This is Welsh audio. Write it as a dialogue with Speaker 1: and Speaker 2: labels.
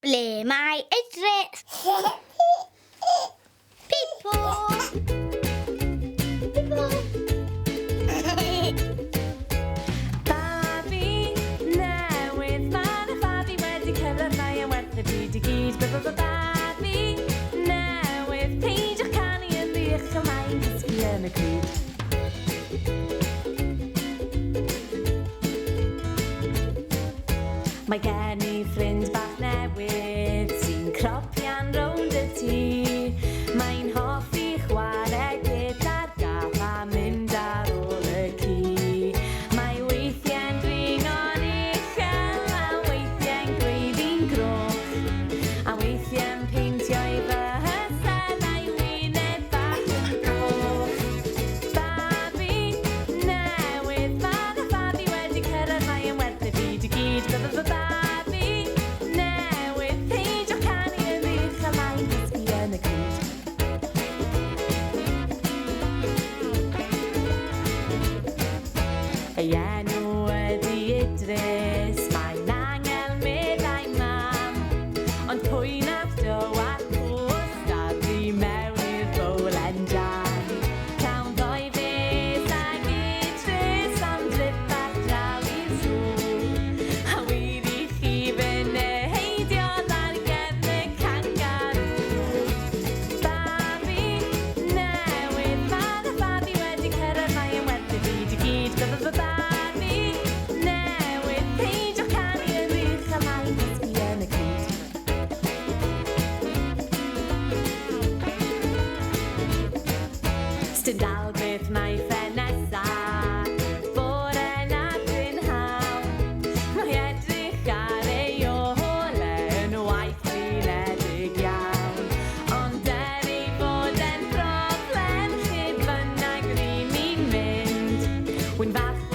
Speaker 1: Ble mae Edrych? Pipo! Pipo!
Speaker 2: Babi newydd, mae babi wedi cyrraedd, mae e'n werth y byd i gyd. Babi newydd, peidiwch canu yn wych, o mae'n dysgu yn y cryd. Mae gen i ffrind bach newydd sy'n cropian rownd y tŷ. Mae'n hoffi chwarae gyda'r gath a mynd ar ôl y ci. Mae weithiau'n dringo'n uchel a weithiau'n gweud hi'n groch. A weithiau'n peintio i fy hysedd a'i wyneb bach yn goch. Babi newydd, mae babi wedi cyrraedd, mae e'n werth y byd i gyd. Babi newydd, peidiwch canu yn wych, a mae'n dysgu yn y cryd. Ei enw ydi Idris, mae'n angel meddai mam. Ond pwy nath dywad post a ddi mewn i'r bowlen jam. Cawn ddoi fes ag Idris am drip ar draw i'r sŵ. A wir i chi fy neidio ar gefn y kangaroo. Babi newydd, mae babi wedi cyrraedd, mae e'n werth y byd i gyd. Babi newydd, peidiwch canu yn wych, a mae'n dysgu yn y cryd. Stydal beth mae ffenesa, bore na brynhawn. Mae edrych ar ei ôl yn waith blinedig iawn. Ond ei fod yn broblem lle bynnag rydyn ni'n mynd. Wy'n falch